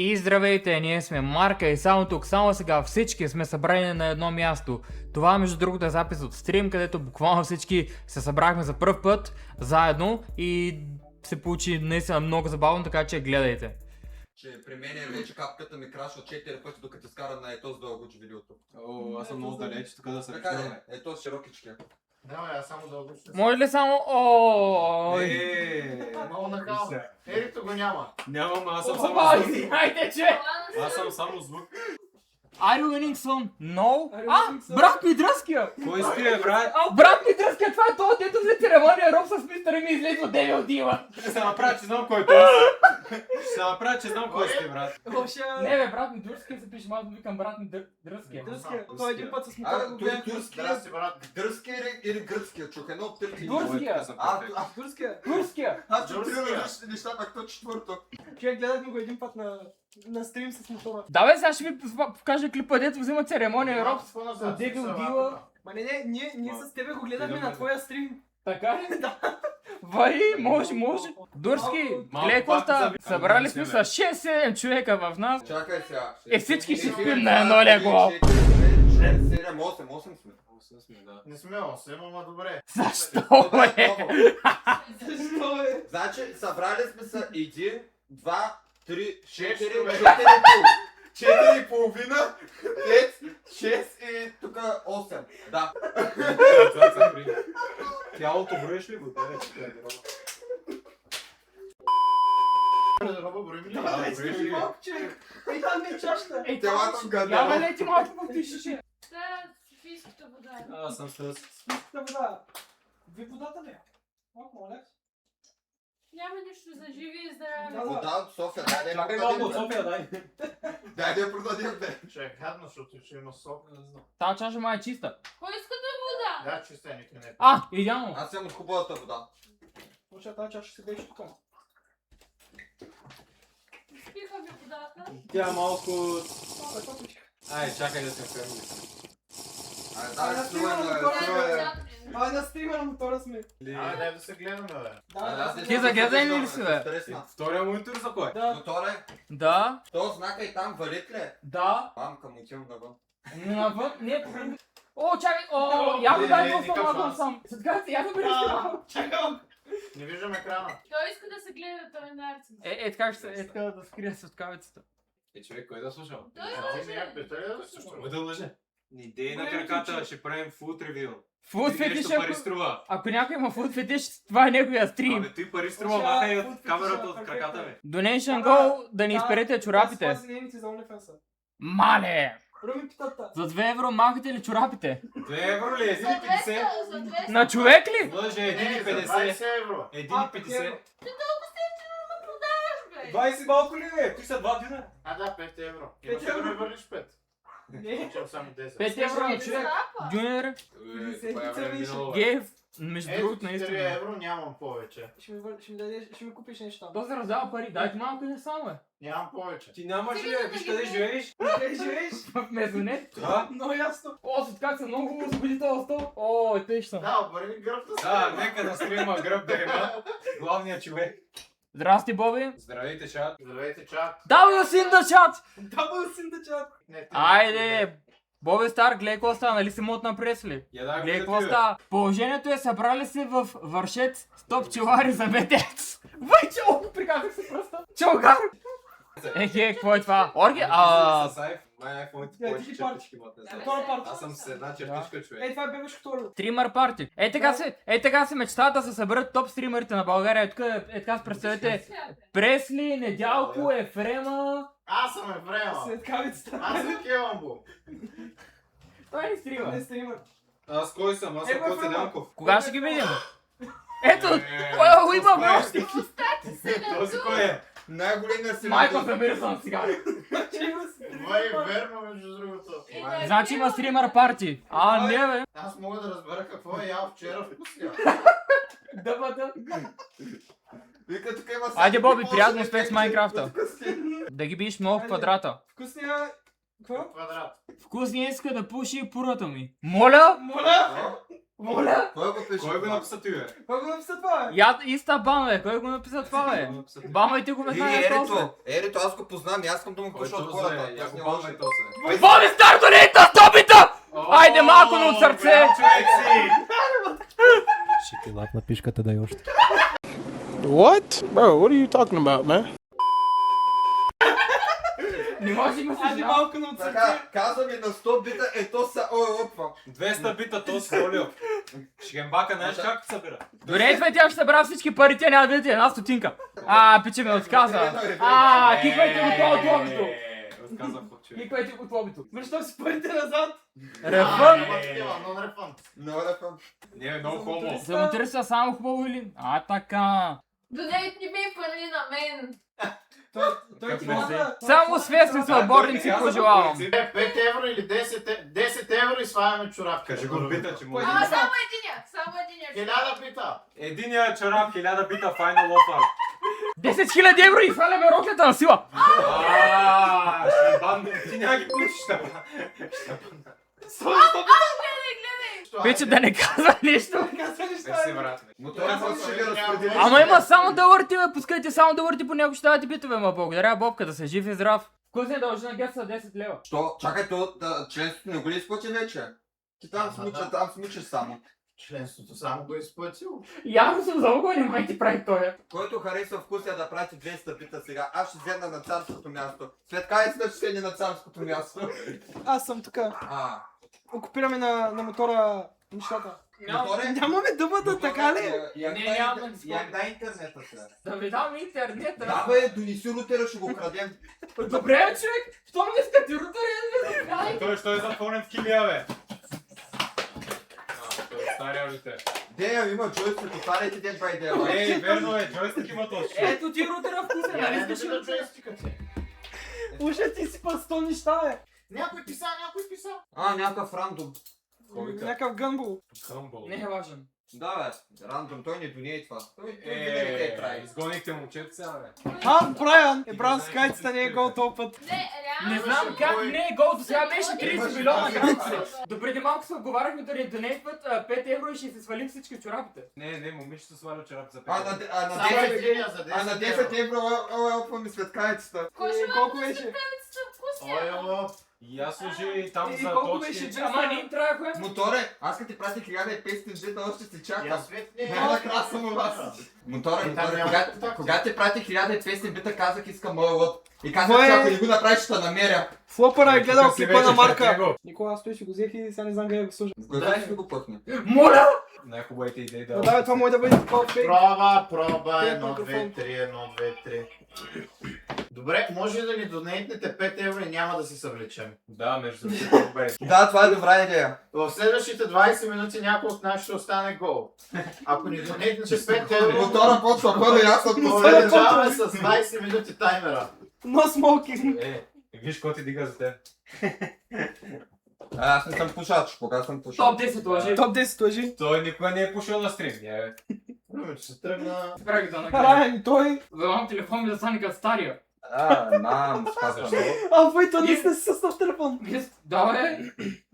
И здравейте, ние сме Марка и само тук, само сега всички сме събрани на едно място. Това между другото е запис от стрим, където буквално всички се събрахме за пръв път заедно и се получи наистина много забавно, така че гледайте. Че при мен вече капката ми крашва 4 пъти, докато скара на ето с дългоч видеото. О, аз съм много далеч, тук да се Така речуваме. е, ето с широкички. Давай, аз само дългоч. Може ли само... Ой! Много нахал. Ерито го няма. Нямам, аз съм само Опа, звук. извинайте, че... Аз съм само звук. Are you winning son? No? Are you А, winning son? брат ми дръзкия! Кой спие, брат? А, брат ми дръзкия, това е това, дето след церемония роб с мистера ми излиза Девил Дива. Ще се направя, че знам кой е той. Ще се направя, че знам кой сте, брат. Лоша... Не бе, брат ми дръзкия се пише, малко викам брат ми дръзкия. Дръзкия. Той един път с мотора го Той бях. турски Здрасти, брат. Дърски или гръцкия чух, едно от трите. Турския. Турския. Дръзкия! Аз че Турския. три различни неща, пак то четвърто. Човек, гледахме го един път на стрим с мотора. Да бе, сега ще ви покажа клипа, дето взима церемония роб. Роб Девил Дила. Ма не, ние с тебе го гледахме на твоя стрим. Така ли? Да. Вари, може. Дурски, Малко гледай какво пак става. за- Събрали сме с 6-7 човека в нас. Чакай сега. Всички ще спим на едно легло. 7, 8 сме. Не сме 8, ама добре. Защо бе? Защо е? Значи, събрали сме се 1, 2, 3, 4, човека. 4 и половина, 5, 6 и тук 8. Да. Тялото броиш ли го? Роба, брои ми ли? Да, броиш ли? Човек, ей там е чашата. Ей, Телата в я гадела. бе, ти малко потиши. Това е софийската вода. Аз съм с... Списката вода. Две водата ли? Малко, моля. Няма нищо за живи и здрави. Да. Вода от София, дай да я Чакай малко от продадем. София, дай. Дай да я продадем, бе. Ще е гадно, защото ще има сок. Та чаша май е чиста. Кой иска да вода? Да, чиста е, никой не е. А, идеално. Аз съм от хубавата вода. Лоша, тази чаша си беше тук. Спиха ви водата. Тя малко... Това е топичка. Ай, чакай да се вкарам. Ай, Ай, да, на струва стрема на... на струва Ай, на стрима на мотора сме. Абе, дай да се гледаме, бе. Да, Ти загледан ли си, бе? Интересно. Втория монитор за кой? Да. Моторе, Да, то знака и там валит ли? да. Мамка му отивам навън. Навън, не, О, чакай, я го дай в стомаха сам. Сега я го бери стомаха. Чакам. Не виждам екрана. Той иска да се гледа, той е нарцис. Така ще се, така да скрия светкавицата. Човек, кой да слушал? Той Ти лъже. ми я пита ли да Също слушам? ме да лъже. Не дей на Големи краката, ключи. ще правим фуд ревил. Фуд Ти фетиш, нещо пари струва. ако някой има фуд фетиш, това е неговия стрим. Абе, той пари струва, Лъжа, махай фуд от фетиша, камерата от перфектно. краката ми. Donation Go да ни изперете чорапите. Аз пази нейните за OnlyFans-а. Мале! Руми питата. За 2 евро махате ли чорапите? 2 евро ли? За 1,50? 200, за 200. На човек ли? Лъже, За 1,50. 20 евро. 1,50. Бе. 20 малко ли е? Ти са 2 дина. А, да, 5 евро. 5 Имаш да евро. ми върнеш 5. Не. Чем само 10. 5 евро на човек. Запа. Джуниор, Гейв, между другото 4 наистина. евро нямам повече. Ще ми купиш нещо там. То се раздава пари, дайте малко и не само е. Нямам повече. Ти нямаш ли? Стига да Виж ги къде не. живееш? Къде живееш? В мезонет. Да. Много ясно. О, как са много хубаво сгоди този стол. О, тъй ще съм. Да, обърни ми гръбта си. Да, нека да стрима гръб да има. Главният човек. Здрасти, Боби. Здравейте, чат. Здравейте, чат. W in the chat! Дабъл син да чат. Не, ти- Айде! Боби Стар, гледай какво става, нали си мод на пресли? Я дай Гледай го какво да ти, става. Положението е събрали се в Вършец стоп пчелари за метец. Вай, че око приказах се пръста. Чалгар! Ехе, какво е това? Орги? С сайф, май iPhone ти Я, повече ти ги чертички имат. не знам. Втора парта. Аз съм с една чертичка човек. Ей, това е бебешко второ. Стримър парти. Така се мечтата да се съберат топ стримерите на България. Тук е така, представете, Пресли, Недялко, Ефрема. Аз съм Ефрема. Светкавицата. Аз съм Келамбо. Той не стрима. Не стример. Аз кой съм? Аз съм Ева, Коци Фрема. Дянков. Кога ще ги видим? Ето! О, има гости! Този кой е? Най-големият си... Майко, замирисвам сега. Вай, верно, между другото. Значи има стримър парти. А, не бе. Аз мога да разбера какво е ял вчера в кусия. Да бъда. Вика, тук има... Айде, Боби, всякакви приятно ползи, успех с ефекти. Майнкрафта. Да ги биеш много в квадрата. Вкусния... Какво? Квадрат. Вкусния иска да пуши пурата ми. Моля? Моля! Моля? Кой го пише? Кой го написа ти, бе? Кой го написа това, бе? Я иста баме, кой го написа това, бе? Кой го написа ти? Бамайте го веднага на този. Ерито, аз го познавам и аз искам да му Кой пуша от то хората. зае? Я Аз го не баваме лъжа. и то се. Боби старто не е та стопита! Айде малко, но от сърце! Голям човек си! Ще ти лапна пишката да е още. What? Bro, what are you talking about, man? Не може да се Айде знам. малко на от сърце. Така, казва ми на 100 бита, ето са опва. 200 бита то с фолио. Шигембака, знаеш как се събира? Добре, това тя ще събра всички пари, тя няма да видите една стотинка. Пиче ме отказа. Киквайте го това от лобито. Отказах от човек. Киквайте го от лобито. Връщам си парите назад. Рефън. Няма такива, non-refund. Много да фан. Не, е много хубаво. Се му интересува само хубаво или? Така. Донейт ни ми пари на мен. Той Как ти мерси. мога... Само свестни свободници пожелавам. 5 евро или 10 евро и сваляме чорапки. Кажи го бита, че може. Само единия. Само единия. 1000 бита. Единия чорап, 1000 бита, final offer. 10 000 евро и сваляме роклята на сила. Ще бан, ти няма ги получиш там. Вече да не казва нищо. Мерси, брат. Мотора просто ще ги разпредели. Ама има само да върти, бе. Пускайте само да върти, по него ще давате битове, ма благодаря Бобка, да се жив и здрав. Вкусен дължи на геста 10 лева. Що? Чакай, то членството не го ли изплати вече? Ти там смучаш само. Членството само го изплатил. Явно съм залъгал, не май ти прави той. Който харесва вкусия да прати 200 бита сега, аз ще седна на царското място. Светка искаш ще седне на царското място. Аз съм тук. Окупираме на мотора нещата. Моторе? Нямаме да бъда, така ли? Не, няма да спомня. Як дай интернета сега? Да ви дам интернета. Да бе, донеси рутера, ще го крадем. Добре, човек, що ми иска ти рутер? Той що е затворен в килия, бе? Той е стария ли те? Дея, има джойстик, отваряйте ден бай дея. Ей, верно е, джойстик има точно. Ето ти рутера вкусен, нали Не искаш да рутер? джойстика ти. Уша ти си път 100 неща, бе. Някой писа. Някакъв рандом. Кой вика? Някакъв гънбол. Хъмбъл. Не е важен. Да бе, рандом, той не донее това. Той винаги те прави. Изгонихте момчето сега, бе. Брайан е брал скайцата, не е гол този път. Не, реално. Не знам как не е гол, до сега беше 30 милиона грамци. Допреди малко се отговаряхме да ни донейтват 5 евро и ще се свалим всички чорапите. Не, момичето сваля чорап за 5. А на Само 10 единия за 10 а на 10 евро опва ми светкаецата. Кой ще Колко ме беше? вкусния? И аз служи там И за колко точки. беше? Ама не им трябва, кое? Моторе, аз като ти пратих 1500 бита, още се чакам. Я свет не е. Накрая съм у вас. Моторе, Там няма контакти. когато ти пратих 1200 бита, казах искам моя лот. И казах, Кое? че ако не го направиш, ще намеря. Флопъра е гледал Тук си клипа на вече Марка. стратего. Никога аз той ще го взех и сега не знам къде го служа. Дай ще го пъхне. Моля! Най-хубавите идеи Да, да. бе, това може да бъде такова фейк. Проба, Теп 1, микрофон. 2, 3, 1, 2, 3. Добре, може да ни донейтнете 5 евро и няма да си съвлечем. Да, между другото, добре. Да, това е добра идея. В следващите 20 минути някой от нас ще остане гол. Ако ни донейтнете 5 евро, Мотора почва първо и аз съм увеличаваме с 20 минути таймера. Но смокинг. Виж какво ти дига за те. Аз не съм пушач, кога съм пушач. Топ 10 лъжи. Топ 10 лъжи. Той никога не е пушил на стрим. Че се тръгна... Спрях да накарам. Райан и той. Вземам телефон ми да стане като стария. Спасвам. Бой, то наистина си с нов телефон. Да, бе.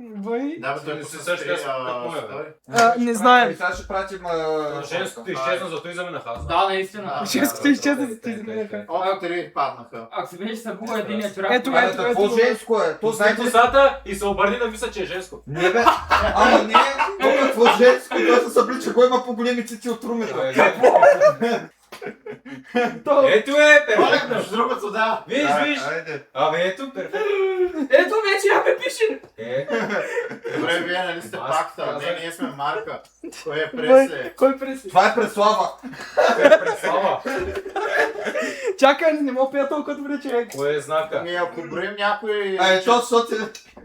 Бой. Да, бе, Той той не се се сеща състои, какво е, бе. Не знаем. И сега ще пратим... Женското изчезна, зато и заминаха. аз знам. Да, наистина. Женското изчезна за тези минаха. От 3 паднаха. Ако се беше събула единия чорап. Ето, Абе, какво женско е? То Пустай знаете ли? косата и се обърни да мисля, че е женско. Не бе, ама не, то какво женско, то се съблича, кой има по-големи цици от румета. Ето е, Олег, перфектно. между другото, да. Виж. Айде. Абе, ето, перфектно. Ето вече я ме пише. Добре, вие нали сте Аз пакта? казах. Не, ние сме Марка. Кой е пресе? Кой преси? Това е Преслава. Преслава. Чакай, не мога пия толкова добре, човек. Кое е знака? Ами ако броим някой... То, защото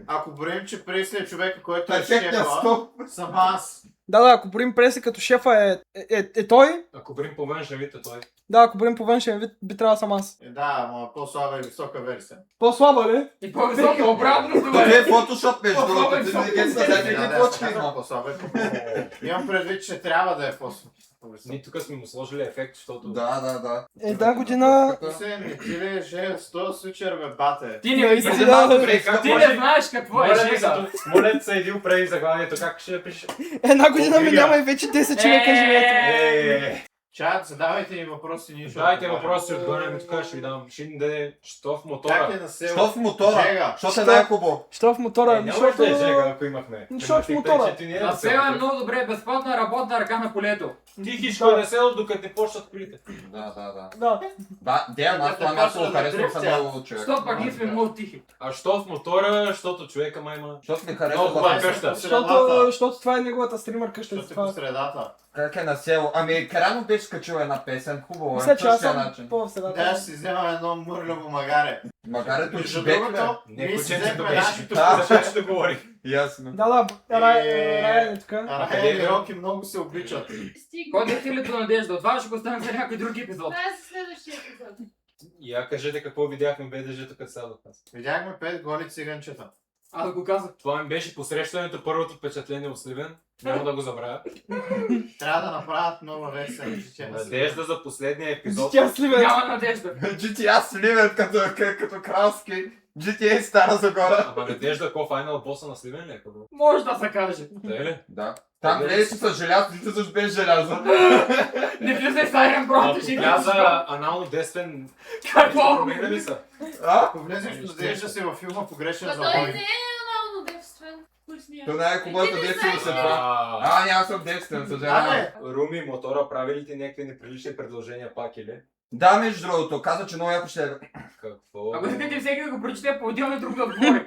Ако броим, че Преси е човека, който е перфектният шефа, стоп. съм аз. Да, ако борим преси като шефа е той. Ако брим по външен вид е той. Да, ако борим по външен вид, би трябвало съм аз. Да, ама по-слаба и висока версия. По-слаба ли? И по-високо обратно Това това е е. фотошоп между другото. Ти не ги са дадени Да, ни да, плочки съм има. по-слаба. Имам предвид, че трябва да е по-слаба. Ние тук сме му сложили ефект, защото... Да. Една година... Осен, ти ли жега с този случай, бе, бате? Ти не Наистина, Добре, как ти не може... знаеш какво е Моля ви жега. се, моля ти се, един прави заглавието, как ще напише? Една година ми няма и вече 10 човека живеят. Чат, задавайте ми въпроси, ние ще Дайте отговаряме. въпроси, отгоре тук ще ви дам. Ще ни даде що в Как мотора. е на село? Що в мотора? Жега. Що е най-хубаво? Що в мотора? Няма да е жега, ако имахме. Защото в мотора. На село е много добре, безплатна работна ръка на полето. Тихичко е на село, докато не почнат колите. Да. Да. Аз това място го харесвам съм много човек. Що пак ние сме много тихи. А що в мотора, защото човека ма има... Защото ми Много харесва хубава да... къща. Защото това е неговата стример къща. Защото Това по средата. Как е на село? Ами, Карано беше скачил една песен, хубаво е. Мисля, че аз същия съм начин. по-в средата. Да, ще си взема едно мърлево магаре. Магарето Между ще бе, другото, Не, ние си кученцето взехме беше. нашето Това ще говори. Ясно. Да, Райан е тук. Рая и Роки много се обичат. Стига. Кой е телето Надежда? Това ще го оставим за някой друг епизод. Това е за следващия епизод. Я кажете какво видяхме БДЖ тук сега до нас. Видяхме 5 голи циганчета. Аз го казах. Това ми беше посрещането, първото впечатление от Сливен. Няма да го забравя. Трябва да направят много весен. Надежда за последния епизод. Тя сливен. Няма надежда. GTA Сливен като кралски. GTA Стара Загора. Ама Надежда, какво файнал боса на Сливен ли е? Какво? Може да се каже. Да е ли? Да. Там влезеш с желязо, ти също без желязо. Не влизай с Iron Bro, Ако ще вляза анално действен, Какво? променя ли са? А? Ако влезеш до Надежда си във филма погрешен Ма за той не бой. е анално девствен. Вкусния. То най-хубавото Ти не детство знаеш, се бе. това. Няма съм детствен, съжалявам. Абе, Руми, мотора, прави ли ти някакви неприлични предложения пак или? Да, между другото, каза, че много яко ще е. Какво? Ако искате всеки да го прочете по-отделно и друг да отговори.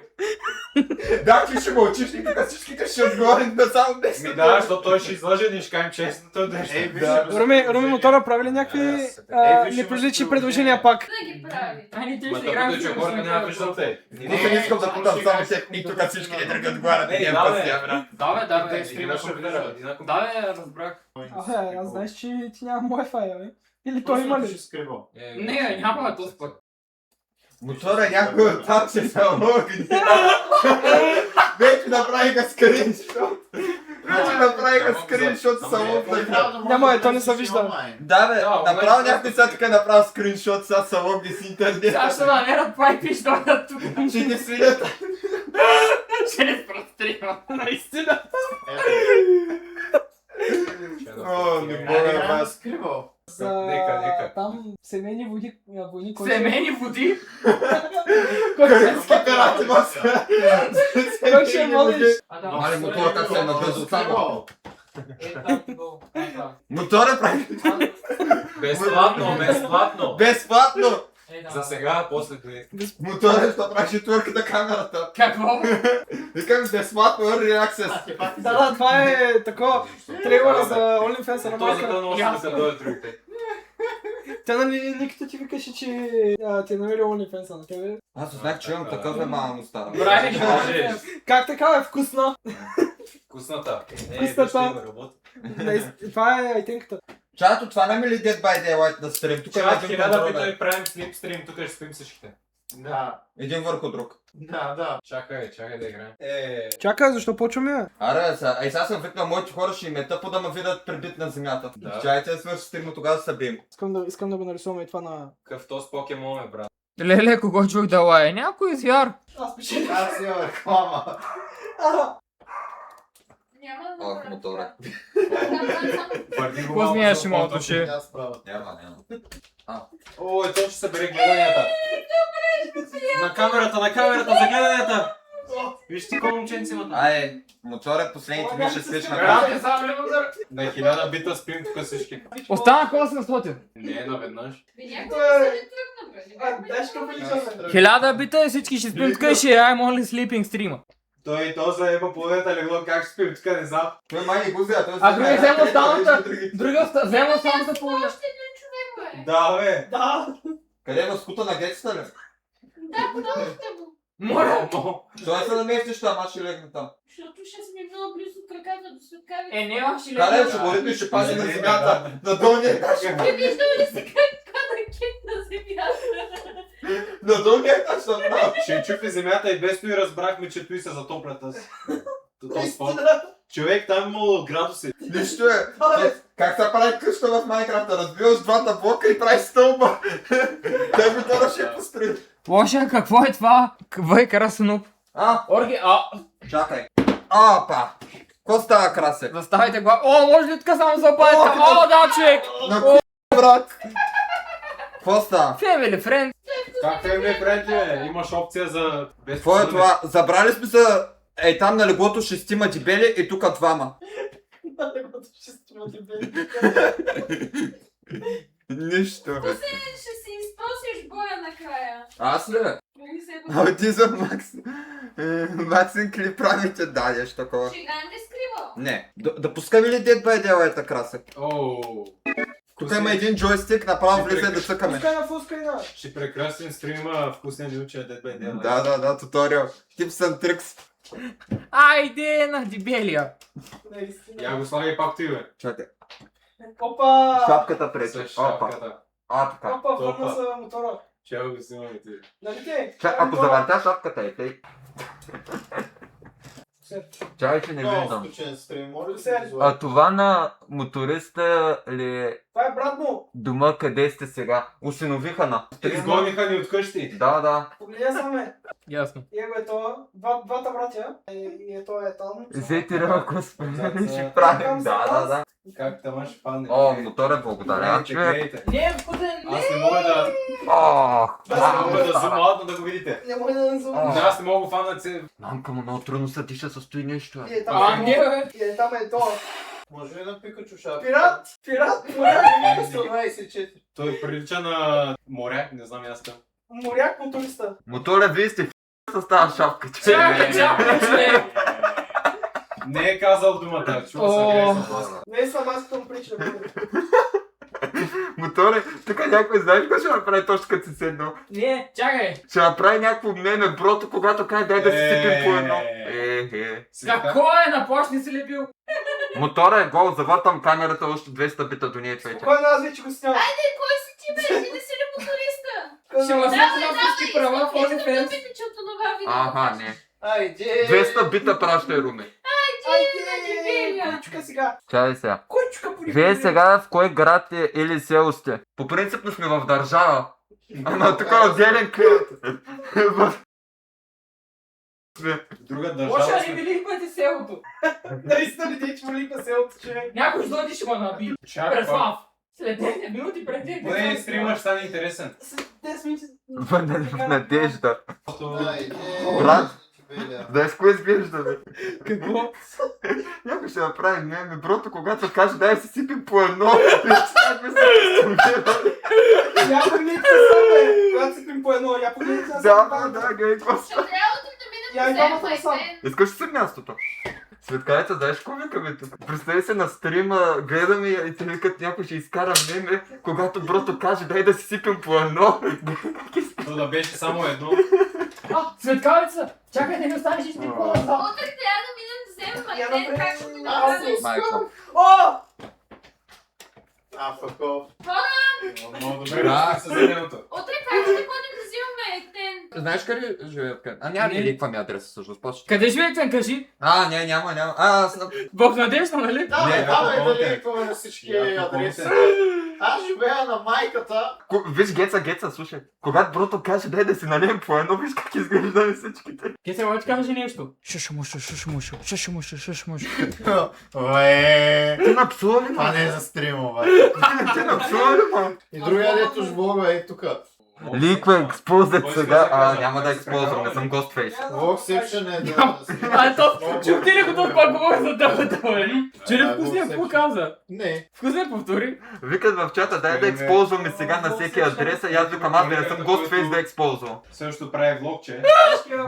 Да, ти ще мълчиш и тук всичките ще отговорим на само нещо. Ми да, защото той ще излъже, не ще кажем честното нещо. Ей, виж, Да. Руми Мотора прави ли някакви виж, неприлични имаш предложения пак? Да ги прави. Ай, не ти Ма ще играем тъпото е, че хората няма виждам те. Никога не искам да питам само те, и тук всички не тръгат горе, Ей, не да, бе. пъстя, брат. Да, бе, да, бе. Една шофира, Да, бе, разбрах. Аз знаеш, че ти нямам Wi-Fi, бе. Или той има ли? Ще скрива. Не, няма бе, този път. Мотора някой от там ще се лови. Вече направиха скриншот. Вече направиха скриншот са лопнаха. Няма, то не се вижда. Да бе, Да, направо обаче- някой сега така направил скриншот, сега са логни с интернет. Сега ще намерят пайпи, ще дойдат тук. Ще ни свинят. Ще не прострима. Наистина. О, не Не, мога не, да не, скрива. За Нека. там семейни войни, който Семейни води. Скиперати маса. Кой ще водиш? Мали мотора как се е набързо само. Скрива. Мотора прави Безплатно, безплатно. безплатно. За сега, после дойде. Мотора ще правиш турката камерата. Какво? Викам безплатно, early access. Да, това е такова трейлъра за OnlyFans на Този майка. ден още да се дойдат другите. Тя нали Никата ти викаше, че ти е намерил OnlyFans на тебе. Аз знаех, че имам такъв е мама стара. Добре, не Можеш. Как така е вкусна? Вкусната. Вкусната. Ще има работа. Това е айтинката. Чато, това не ми ли Dead by Daylight да стрим? Тук Чак, е един 1000 контролер. бита и правим слип стрим, тук ще спим всичките. Да, Един върху друг. да. Чакай да играем. Чакай, защо почваме? Аре, сега съм викнал, моите хора ще им е тъпо да ме видят прибит на земята. Да. Чайте да свърши стрима, тогава се бием. Искам да го нарисуваме и това на... Какъв този покемон е, брат? Леле, кого чух да лае? Някой звяр. Аз печеля. Аз имам реклама. Няма да Ох, направя. мотора. Върни го Какво смееш има от уши? Аз правя. Няма. Ой, то ще събере гледанията. На камерата, за гледанията. Вижте колко момченци има там. Ай, мотора последните дни ще свечна Брат, кафе. е само ли мазър? На 1000 бита спим тук всички. Останаха 800. Не, наведнъж. Видяхте ли се ли тръгна, бе? Дай ще увеличаваме. 1000 бита и всички ще спим тук и ще I'm only sleeping стрима. Той то заема половината легло, как ще спим тук, не знам. Той май ни гузя, той А други взема останалата. други. Другия взема останалата половина. Още един човек, бе. Да, бе. Да. Къде е на скута на гетста ли? Да, подавахте му. Моля. Той се наместиш там, аз ще легна там. Защото ще сме много близо краката до светкавица. Е, не, аз ще Карай, легна. ще го и ще пази на земята. На долния етаж. Не виждал ли се как кит на земята? На долния етаж съм там. Ще чупи земята и без той разбрахме, че той се затоплят аз. Този спор. Човек, там имало градуси. Нищо е. Как се прави къща в Майнкрафта? Разбиваш двата блока и правиш стълба. Той мотора ще е построи. Лоша, какво е това? Въй, Красенуп. Орги, Чакай. Опа. Какво става, Красе? заставайте го. О, може ли така само за опалетка? О, да, човек! На брат. Какво става? Family friend. Как е ми приятеле? Имаш опция за... Какво е това? Забрали сме се... Ей там на леглото шестима дебели и тука двама. Нищо. Ще си изпросиш боя накрая. Аз ли бе? Нали се го... Аутизъм Макс. Максин клип правите дадеш такова. Шега не скрива. Не. Да пускаме ли Dead by Daylight, Красе? Оу. Тук има един джойстик, направо влиза и да цъкаме. Пускай на фускай на. Ще прекрасен стрима, вкусен ли учи Dead by Daylight. Да, туториал. Tips and tricks. Айде на дебелия. Наистина. Я го слагай пак ти, бе. Чакай. Опа! Шапката С пречи. Опа. шапката. Така. Опа, върна се мотора. Ще го снимаме ти. Нали те? Чакай, ако завъртя шапката е тъй. Чакай, че не Много виждам. скучен стрим, може ли Сега. се излага? Това на моториста ли е Това е брат му. дома, къде сте сега? Усиновиха на. Изгониха ни от къщи. Да. Погледя саме. Ясно. И его е това. Двата братя. И е това е там. Взети ръко спомени, Да. ще правим. Да. Как там ще падне? О, мотора благодаря. Гледайте, гледайте. Не, вкусен, не. Аз не мога да... Ох, Аз не мога да зумаутна да го видите. Не може да назовам. Не, аз не мога да фана се... мамка му много трудно се диша, състои нещо. И е там. Не, бе. И е там е това. Може ли на Пикачу шапка? Пират! 124. Той прилича на моряк, не знам аз там. Моряк моториста. Моторе, вие сте с тази шапка. Чакай, човек. Не е казал думата, чува се грешно просто. Не съм аз като му прича. Моторе, тук някой знаеш какво ще направи точно като си седнал? Не, чакай. Ще направи някакво мнение брото, когато каже дай да си сипим по едно. Какво е? Напочни си ли бил? Мотора е гол, завъртам камерата още 200 бита до нея, човече. Спокойно, аз вече го снимам. Кой си ти, бе? Ти не си ли моториста? Ще ме Давай, на всички права в искам да OnlyFans. пита, че от онова видео. Аха, не. Айде! 200 бита пращай, Руми. дебилия. Кучка сега. Чай сега. Кучка по Вие сега в кой град е или село сте? По принцип сме в държава. Ама тук е отделен клиент. Друга Лоша, държава не сме. велихме ти селото. Наистина ли ти, че молиха селото, човек? Някой ще дойде ще ме наби. Чакай, Преслав. След 10 минути преди. не, стримът ще стане интересен. С 10 минути. В надежда. Айде! Брат. Беля. Да, с кое изглежда, бе? Какво? Някой ще направи меме, брото, когато каже дай си сипим по едно. Я погледнете сам, бе. Когато си пим по едно, я погледнете на сам. Да, гледай какво Ще трябва да Я и минем двамата по сам. Искаш ли си мястото? Светкаеца, знаеш какво викаме тук? Представи се на стрима, гледаме и те викат някой ще изкара меме, когато брото каже дай да си сипем по едно. То да беше само едно. Светкавица! Чакай да не останеш и ще ти по-назад. Утре трябва да минем да вземем Я магнит, направи- как ще минем Аз да Майко. О! Факов. Много добре, да се зеленото. Утре как ще ходим да взимаме тен? Знаеш къде живеят? А няма ли ликва ми адреса всъщност? Почти. Къде живеете, кажи? Не, няма. Аз на... Бог надежда, нали? Давай, ако да помните. ликваме на всички Ако адреси. помните. Аз живея на майката. Виж Геца, слушай. Когато брото каже дай да си налием по едно, виж как изглеждаме всичките. Ке се лъчи кажи нещо. Шушумушу. Ти напсува ли, Това ма? не е за стрим, обаче. Ти напсува ли, ма? И другия дето жблога е тука. Ликва експозът Кой сега. иска да кажа? Няма да Кой експозвам, не иска съм да гостфейс. Воксепшен е да... А то, чухте ли го това говори за дъвата, бе? Че ли Да, вкусния Бог какво каза? Не. Вкусния повтори. Викат в чата, дай да експозваме сега на всеки адреса и аз викам, аз да не съм гостфейс да експозвам. Също прави влогче.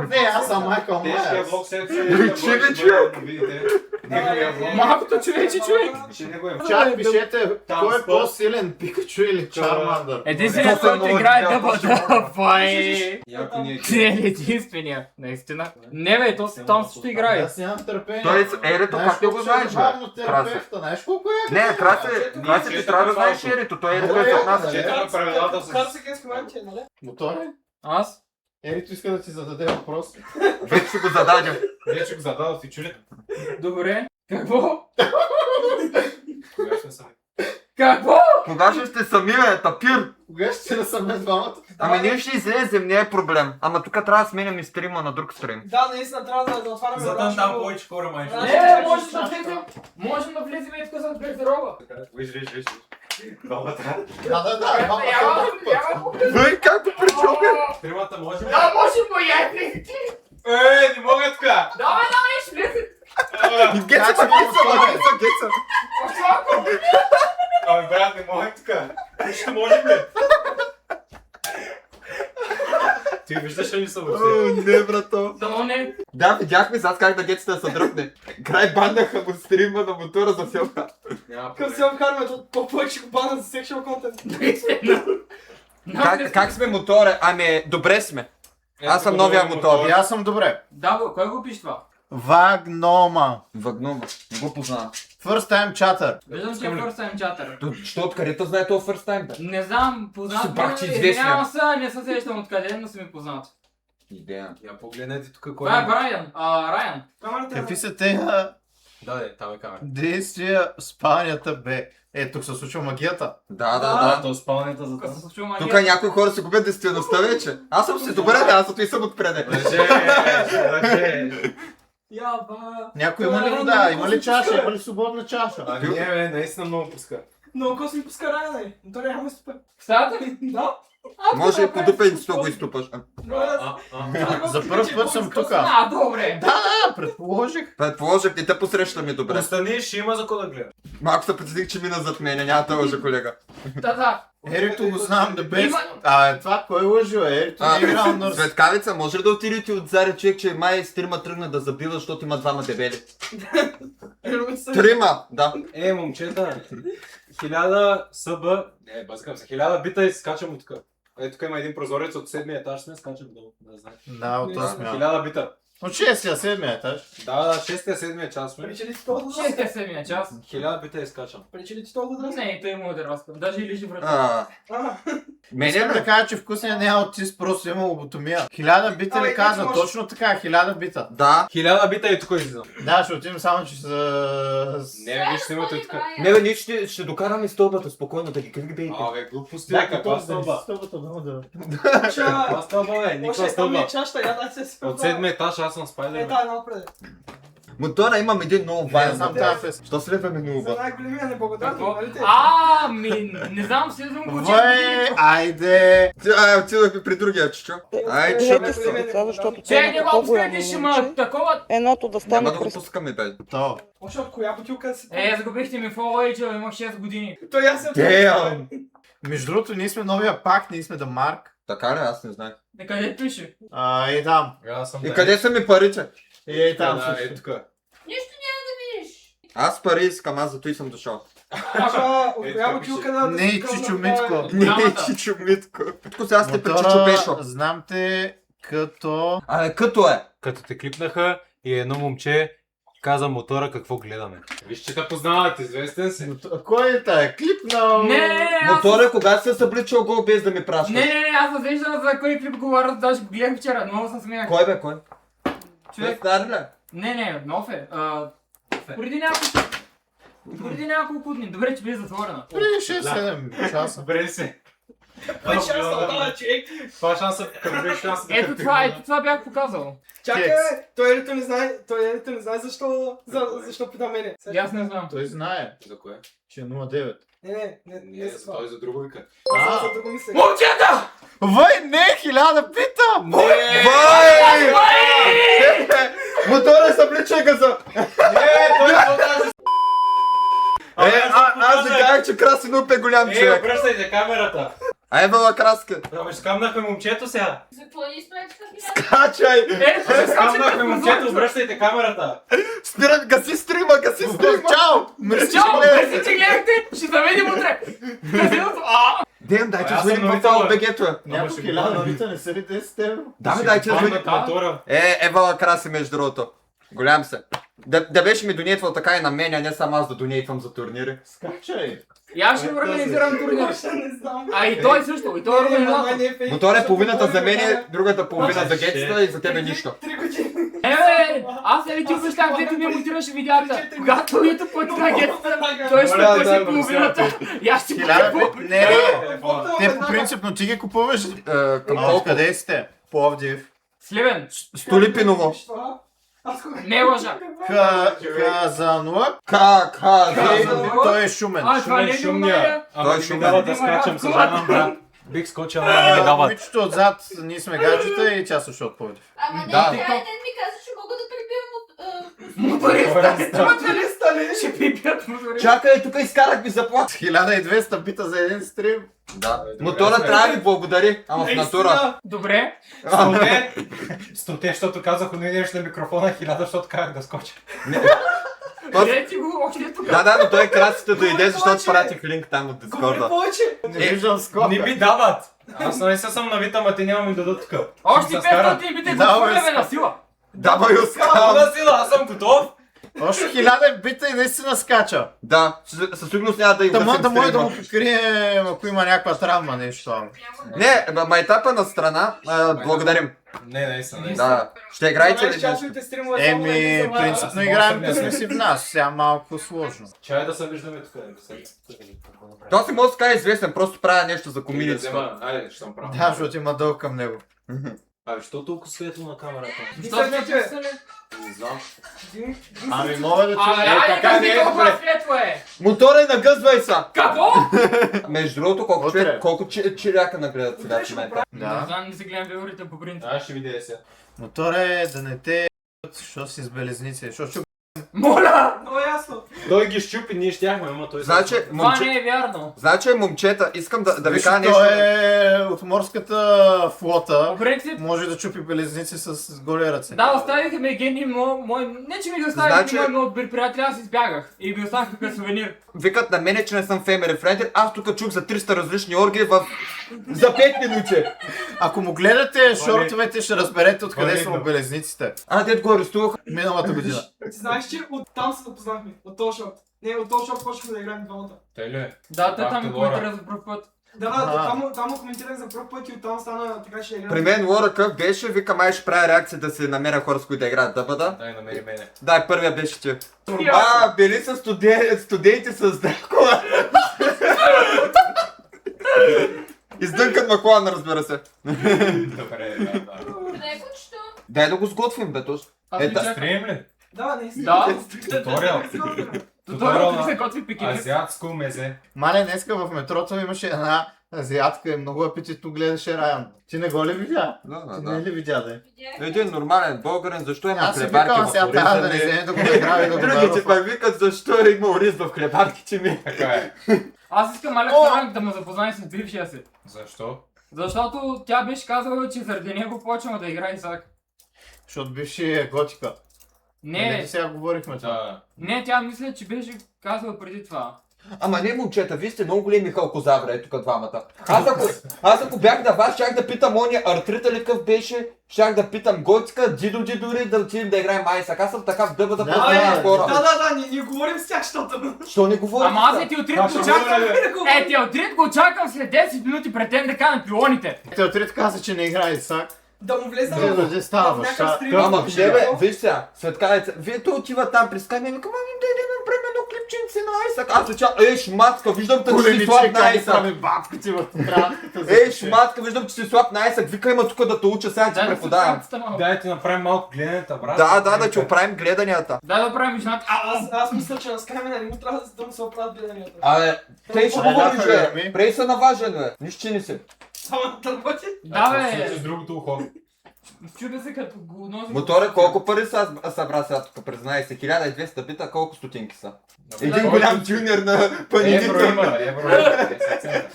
Не, аз съм Майкъл Тежкия Майерс. влог се Личи ли, човек? Видите. Неговия влог. Малкото човече, човек. Ще неговия влог. Чак пишете, Там кой е спорт. по-силен, Пикачу или Чармандър? Единственият, Това който са играе много дъбата, фай. Яко ни е. Не е единствения, наистина. Не бе, то там също играе. Аз нямам търпение. Той Ерето, как ти го знаеш, бе? терапевта, знаеш колко е? Не, Красе, ти трябва да знаеш Ерето, той Ерето е от нас. Четвърта правилата с... Как се генска момент, нали? Моторе? Аз? Ерито иска да ти зададе въпрос. Вече си го зададем. Вече го зададох и чули. Добре. Какво? Кога сме сами? Какво? Кога ще сте сами, бе, тапир? Кога ще се насаме двамата? Ами ние ще излезем, не е проблем. Ама тук трябва да сменяме стрима на друг стрим. Да, наистина трябва да отваряме Затън там повече хора май. Не, можем да влезем и тук с гардероба. Виж. Двамата. Да. Бе, как го причока? Тримата може ли? Да, можем, но я влезете. Не мога така! Давай, ще влезем. Геца. Ами брат, не мога така. Ще можем ли? Ти виждаш ли са въобще? Не, брато. Дано не. Да, видяхме сега как да гецата да се дръпне. Край бандаха му стрима на мотора за селка. Няма Към сега вкарваме повече го бана за sexual content. Как сме мотора? Ами, добре сме. Аз съм новия мотор. И аз съм добре. Да, кой го пише това? Вагнома. Вагнома. Не го познавам. First time chatter. Виждам, че е first time chatter. Що откъдето знае това first time, бе? Не знам, познат. Супер, че известен. Няма са, не се сещам откъде, но са ми познат. Идея. Я погледнете тук кой Това е е. Брайан. Райан. Камерата Какви са те Да, там е камера. действия в спалнята, бе? Тук се случва магията. Да. То спалнята за Тук се случва магия. Тук някои хора се губят действителността вече. Аз съм си добре, аз зато и съм отпреде. Лъже. Яба. Някой има ли вода? Има ли чаша? Има ли свободна чаша? Ами не бе, наистина много пуска. много късно ми пуска Райана. То няма стопе. В стаята ли? Да. Може и по дупеницата го изтупаш. За първ път съм тук. Добре. Предположих. Предположих, не те посрещаме добре. Остани, ще има за кой да гледа. Малко се притесних, че мина зад мене, няма да лъжа, колега. Да. Ерито го знам, да без... Има- Това кой лъжи, бе? Ерито не е играл нърс. Светкавица, може ли да отидете отзаре, човек, че май стрима тръгна да забива, защото има двама дебели? Трима, да. Момчета, 1000 съба, не, бъскам се, 1000 бита и скачам от тук. Тук има един прозорец от 7-ми етаж сме, скачам долу, да знаеш. Да, от това смя. 1000 бита. От 6-я, 7-я етаж. Да, 6-7 час сме. Прилича ли ти това да Шестия седмия час. 1000 бита и скачам. Прилича ли ти това да дръсне? Не, той му е дърваска. Даже и лижи врата. Мене Искам бе. да кажа, че вкусният не е аутист, просто има лоботомия. 1000 бита ли каза? Точно така, 1000 бита. Да. 1000 бита и тук излизам. Да, ще отидем само, че за... Не, виж снимате тук. Не бе, ние ще докараме стълбата спокойно, да ги кликбейте. Абе, глупости, каква стълба? Стълбата много да... Каква стълба, бе? Никаква Още там ми стълба. е чашата, я дай се спи. От 7 етаж аз съм спайдер. Да, едно отпред. Мотора имам един много Не важен. знам тази фест. Що следваме За нова? най-големия неблагодарник, нали те? Не знам, следвам го Вай, айде! Отидохме при другия чичо. Ай, че Големия ме големия Деца, защото Че те не имат го по-голямо обсъдиш, момче. ма такова. Едното да стане Няма да го през... пускаме, бе. То. Още от коя бутилка си? Загубихте ми фоллейджа, имах 6 години. Той аз съм... Damn! Между другото, ние сме новия пак, ние сме да Марк. Така ли? Аз не знаех. Къде пише? И там. Аз съм И къде са ми парите? И там Да, също. е тук. Нищо няма да видиш. Аз пари искам, аз зато и съм дошъл. От коя бутилка да... Не, Чичо Митко. Не, Чичо Митко. Тук сега сте при Чичо Пешо. Знам те като... Като е. Като те клипнаха и едно момче каза мотора какво гледаме. Виж, че те познават, известен си. Кой е тая? Клипнал? Не, Мотора, когато се събличал гол без да ми пращаш? Не, аз разлеждам за кой клип говоря, даже го гледах вчера, много съм смеях. Кой бе, кой? Човек, Стар ли? не, нов е. Преди няколко дни. Добре, че бе затворена. Преди 6-7 часа. Добре се. Кой шанса, да, човек? Това е шанса, като беше шанса да Ето това бях показал. Чакай, Кекс. бе, той Ерито не знае защо пита мене. И аз не знам. Той знае, За кое? че е 0,9. Не за това. Той за друго вика. Аз за друго мисля. Момчета! Вай, не, 1000 пита! Вай! Мотора съблича газа! Аз ви казах, че Красенуп е голям човек. Обръщайте камерата. Ай, вала краска. Ама ще скамнахме момчето сега. За какво ни изпратиха 1000? Качай! Ще скамнахме момчето, обръщайте камерата. Спирам, гаси стрима, гаси стрима! Чао! Мерси, Чао, че гледате. мерси, че гледахте! Ще заведем утре! Дем, дайте Аз звъним съм в новител, бе. БГ-то. Някой ще 1000 бита не са ли 10 евро? Да, дайте звъним. мотора. Вала краси между другото. Голям се. Да беше ми донейтвал така и на мен, а не само аз да донейтвам за турнири. Скачай! И аз ще организирам турнир. Още не знам. И той също, и той е организатор. Мотор е половината за мен, другата половина за гетста и за тебе нищо. 3 години. Аз не ти обещах, дето ми монтираше видеята. Когато ето платиха гетата, той ще търси половината. И аз ще Не, те по принцип, но ти ги купуваш към къде сте? Пловдив. Сливен, Столипиново. не лъжа. Казанлък. Той е Шумен. Това не е шумния. Той Ама ще ми ме дава даде. да скачам, съжалявам, брат. Бих скочил, но не ми дават. Момичето отзад, ние сме гаджета и тя също от Пловдив. Ама не, Да. крайен ден ми каза, че мога да прибирам от... Моториста ли? Ще пипят моториста. Чакай, тук изкарах ми заплата. 1200 бита за един стрим. Да. Мотора трябва да ви благодари. Ама в натура. Добре. Стоте, защото казах, не идеш на микрофона 1000, защото как да скоча. Къде ти го още тук? Да, но той е красите дойде, защото пратих линк там от Говори Дискорда. повече. Не виждам скока. Не ми дават! Аз не съм навита, ама те няма ми дадат тук. Още 500 бите го Да, хвърляме бе, на сила. Да, бе, Юскам. На сила, аз съм готов! Още 1000 бита и наистина скача. Да, със сигурност няма да има. Да може да му покрием, ако има някаква травма, нещо. Не, майтапа на страна, благодарим. Не, наистина. Да, ще играете ли? 12 часовите стримове само Еми, не принципно играем да сме си в нас, сега малко сложно. Чай да се виждаме тук. То си може да кажа известен, просто правя нещо за комилицата. Айде, ще съм прав. Да, защото има дълг към него. Абе, що толкова светло на камерата? Защо сме писали? Не знам. Ами мога да Абе, чуя. айде, Така не кажи е толкова добре. светло е. Мотора е нагъзвай са! Какво? Между другото, колко чиряка нагледат сега в момента. Не Да. знам, не си гледам вилорите по принцип. Аз ще видя сега. Мотора е да не те що си с белезници, защото Моля! Много ясно. Той ги щупи, ние щяхме, ама той... Значи, Това не е вярно. Значи, момчета, искам да ви Виж, кажа нещо. той е от морската флота. По принцип, Може да чупи белезници с голи ръце. да, оставиха ме гени мой... Не, че ми ги оставиха Значи- мои много добри приятели, аз избягах. И ги оставиха като сувенир. Викат на мене, че не съм family friendly, аз тук чух за 300 различни оргии за 5 минути. Ако му гледате шортовете, ще разберете откъде са му белезниците. Дед го арестуваха. Миналата година. Ти знаеш, че оттам се запознахме. От този шорт. Не, от този шорт почнахме да играем двамата. Тъй ли? Да, те там Бахте ме Лора. коментира за първ път. Там му коментирах за първ път и оттам стана така, че играем. При мен Лора къв беше, вика май ще правя реакция да се намеря хора с които да играят дъбада. Дай намери мене. Да, първия беше ти. Били са студенти с Дракула. Издънкан Маклан, разбира се. Добре, да. Дрекочето. Дай да го сготвим, бе, тост. Аз ви чакам. Стрим ли? Да, наистина. Да. Туториал. Туториал се готви пекинес. Азиатско мезе. Мале, днеска в метрото имаше една азиатка и много апетитно гледаше Райан. Ти не го ли видя? Да, Ти не ли видя, да? Един нормален българин, защо има Аз си хлебарки викам в сега тази да не ориза? вземе да го награви да го Другите дарува. пак викат защо има ориз в хлебарките ми. Така е. Аз искам Алекс Ранг да ме запознае с бившия си. Защо? Защото тя беше казала, че заради него почвам да играе Исак. Защото бивши е готика. Не, Сега говорихме това. Да. не, тя мисля, че беше казала преди това. Ама не, момчета, вие сте много големи халкозавра, е тук двамата. Аз ако бях на вас, щях да питам ония артрита ли къв беше, щях да питам готика, дидо дори да отидем да играем Айсак. Аз съм така в дъба да познавам хора. Да, ние говорим с тях, защото... Що не говорите? Ама аз ти отрит го чакам. Ти отрит го чакам след 10 минути пред теб да кажа на пилоните. Теотрит каза, че не играе Исак. Да му влезе Да, да, става в някакъв баща. стрим. Ама, ще бе, виж сега, Светкалеца, вие то отива там при Скайме и вика, ами да идем направим едно клипченце на Айсак. Аз очаквам, шматка, виждам те, че си слаб на Айсак. бабка ти в тетрадката. Шматка, виждам, че си слаб на Айсак. Вика, има тук да те уча, сега ти преподавам. Дай ти направим малко гледането, брат. Да, че оправим гледанията. Да правим жената. Аз мисля, че на Скаймен не му трябва да му се оправят гледанията. Абе, те ще Абе, говориш, да, бе. бе. Прей са наважен, бе. Нищо, че не си. Само да работи. Да, Случи бе. с другото ухо. Чуда се като го носи. Мотора, колко пари са събра сега тук, признай се, 1200 бита, колко стотинки са? Един Колко? голям тюнер на Евро панидите. има, евро има.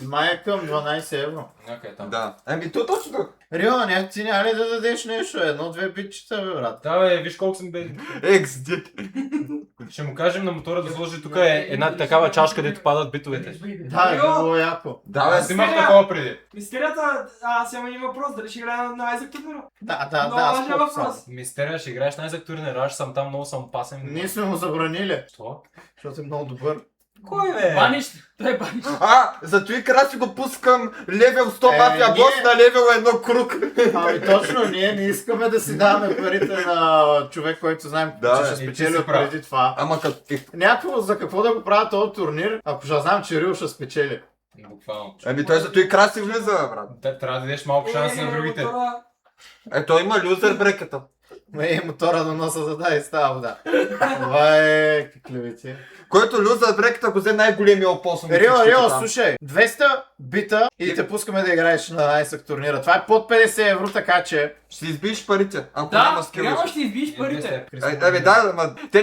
Май е към 12 евро. Окей, там. Да, ами то точно. Рио, ти няма ли да дадеш нещо? Едно-две бичета, бе, брат. Да, бе, виж колко съм беден. XD. Ще му кажем на мотора да сложи тук една такава чашка, дето падат битовете. Да, е било яко. Да, Аз имах такова преди. Мистерията, сега има въпрос, дали ще играе на Айзек турниро? Да, Много аз важен въпрос. Мистерия, ще играеш на Айзек турнир, аз съм там много съм опасен. Ние сме му забранили, Що? защото е много добър. Кой бе? Баниш, той е баниш. Зато и краси го пускам левел 100 мафия ние- бос на левел 1 круг. Ами точно, ние не искаме да си даваме парите на човек, който знаем, Да, че бе. ще И ти спечели си прав. преди това. Ама като... Някакво за какво да го правя този турнир, ако ще знам, че Рил ще спечели. Буквално. Ами той зато и краси влиза, бе, брат. Трябва да дадеш малко шанс на другите. Той има люзер брекета. Ме мотора на носа зададе и става вода. Това е клевете. Който люзер брекета го взе най-големия опосъм. Рио, слушай, 200 бита и те пускаме да играеш на ISAC турнира. Това е под 50 евро, така че... Ще си избиеш парите, ако няма Да, скил. реално ще избиеш парите. Абе да, ама те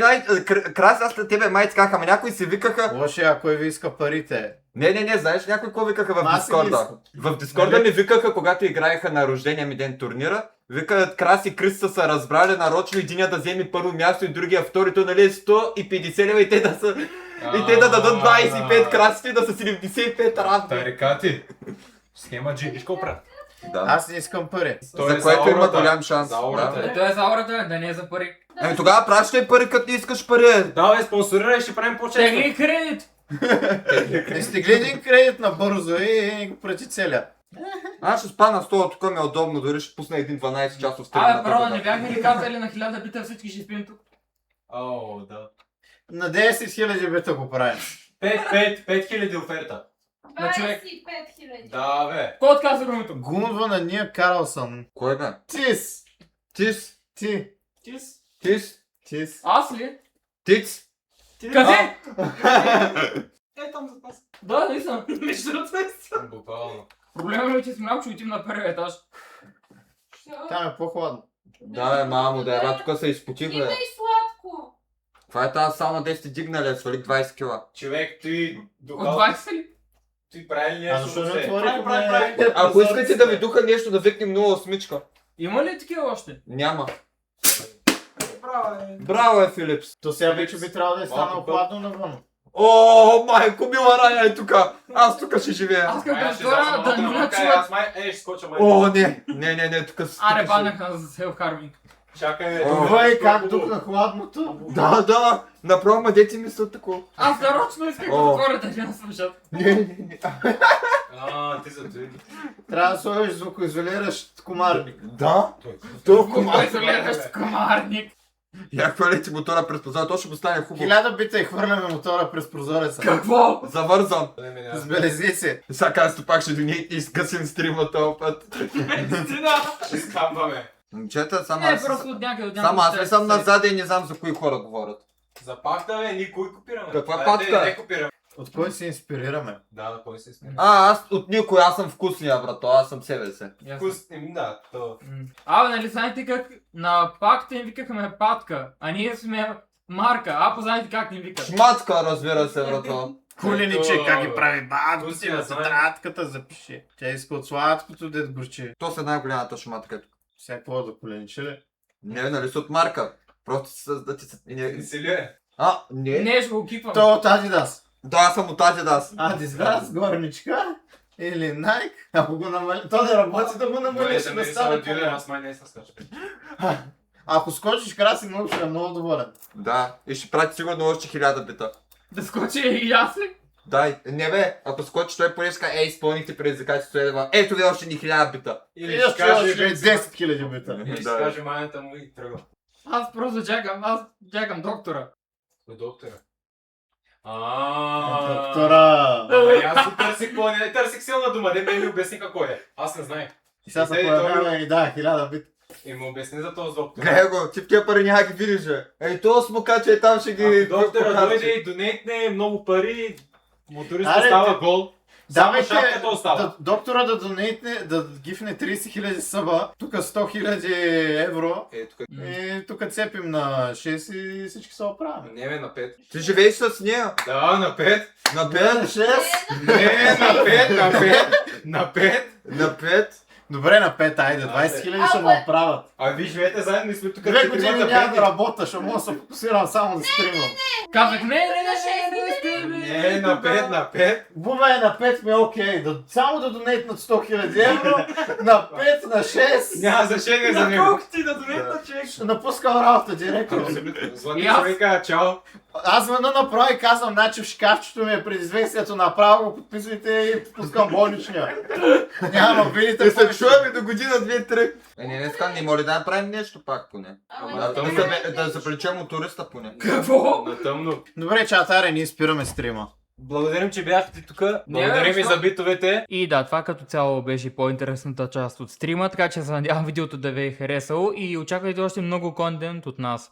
краси аз след тебе май казаха, ама някои си викаха. Лоши, ако ви иска парите. Не, знаеш някой какво викаха в Аз си ги Дискорда? искам. В Дискорда ми викаха, когато играеха на рождения ми ден турнира. Викат, Краси и Криста са разбрали нарочно единия да вземе първо място и другия втори, то нали е 150 лева и те да са... И те да дадат 25 красите, да са 75 равни. Тарикати. Схема G, виж какво правят? Да. Аз не искам пари. Той За е което има аурата. голям шанс. За аурата. Да. Той е за аурата, да не е за пари. Ами тогава пращай пари, като не искаш пари. Да, бе, спонсорирай, ще правим по-често. Тегли кредит. Не стигли един кредит на бързо и го прати целия. Аз ще спа на стола, тук ми е удобно, дори ще пусна един 12 часов стрим. Абе, бро, не бяхме ли казали на 1000 бита всички ще спим тук? О, да. На 10 000 бита го правим. 5000 оферта. На човек. 25 000. Да, бе. Кой отказа времето? Гунва на Ния Карлсън. Кой бе? Тис. Тис? Ти. Тис? Тис. Аз ли? Тиц? Къде? Е, там за пас. Да, наистина. Между другото. Буквално. Проблемът е, че сме малко, ще отим на първия етаж. Там е по-хладно. Да, бе, мамо, да, бе, тук се изпотих, Има бе. и сладко. Това е тази само 10 дигнале, свалих 20 кила. Човек, той От духал. 20 ли? Той прави ли А нещо? защо не въобще? отворихме? Ако искате да ви духа нещо, да викнем 0,8. Има ли такива още? Няма. Браво, Браво е, Филипс. То сега вече би трябвало да е станало Малко хладно навън. О, майко, мила рая е тука. Аз тук ще живея. Аз като Ай, ще отворя започна да малко не на чуват. Аз май, ще скоча май. О, не, тук с... Аре, банаха за селф-харминг. Чакай, О, Това е как тук на хладното. Да, направо ма дети мислят такова. Аз нарочно исках да О. отворя да не слушат. Не. Ти за той. Трябва да сложиш звукоизолиращ комарник. Да? Той. Толкова. Май се гледаш комарник. Я хвалете мотора през прозореца, то ще му стане хубаво. 1000 бита и хвърляме мотора през прозореца. Какво? Завързан. С белезници. Сега казвате пак ще донете и скъсим стрима този път. Ще скамваме. Момчета, само Не, аз... просто от някъде, от някъде. Само аз не съм назад и не знам за кои хора говорят. За пакта, бе, никой копираме. Каква Да, пакта? Не копираме. От кой се инспирираме? Да, на кой се смея. Аз от никой, аз съм вкусния, брато, аз съм себе си. Вкусни, да, то. Абе, нали знаете как на пакта им викахме патка, а ние сме марка. А, познайте как ни викат. Шматка, разбира се, брато. Кулениче, как ги прави батко Пусти си да на знае. тетрадката запиши. Тя иска от сладкото дед горчи. То са най-голямата шматка. Всяко да колениче ли? Не, нали са от марка. Просто са да ти са... Не ли е? Не. Не, ще го кипвам. То от Адидас. Да, аз съм от Адидас. Адидас, горничка или Nike. Ако го намали... То не работи да го намалиш, да стане по-голям. Аз май не съм скача. Ако скочиш краси, много ще е много доволен. Да, и ще прати сигурно още 1000 бита. Да скочи и аз ли? Да, не бе, ако скочи той поиска, изпълнихте предизвикателството, ето ви още ни 1000 бита. Или ще ще каже още 10 000 бита. Или ще Да. каже майната му и тръгва. Аз просто чакам доктора. До доктора. Доктора! Аз го търсих по-не, търсих силна дума, не ми обясни какво е. Аз не знаех. И сега се появява и да, 1000 бита. И му обясни за този доктор. Гледай го, ти в тия пари няма ги видиш, бе. Ей, то смукача и там ще ги... Ако доктора покарчи. дойде и донетне много пари, моториста Аре, става те- гол. Само Давайте шапката остава. доктора да донейтне, да гифне 30 000 съба, тук 100 000 евро Тук. и тук цепим на 6 и всички се оправяме. Не, бе, на 5. Ти живееш с нея. Да, на 5. На На 5, 6? Не, на 5, на 5. На 5. на 5. Добре, на 5, айде, 20 000 ще ме оправят. А ви живеете заедно и сме тук. 2 години тримата няма да бедни. работя, ще мога да се фокусирам само да стримам. Казах, не, Не, на 5, на 5. Буба е на 5 ми е окей, само да донейтнат 100 000 евро, на 5, на 6, Няма значение за него. Колко ти да донетна човек? ще напускам работа директно. Абсолютно. Звъни И аз- човека, чао. Аз звъна направо и казвам, значи в шкафчето ми е предизвестието, направо го подписвайте и пускам болничния. Няма, видите. Да се чуваме до година, 2-3. Не скам, не може да направим нещо пак поне. Ама Да заприлича моториста поне. Какво? На тъмно. Добре, чатаре, ние спираме стрима. Благодарим, че бяхте тук. Благодарим и за битовете. И да, това като цяло беше по-интересната част от стрима, така че се надявам видеото да ви е харесало и очаквайте още много контент от нас.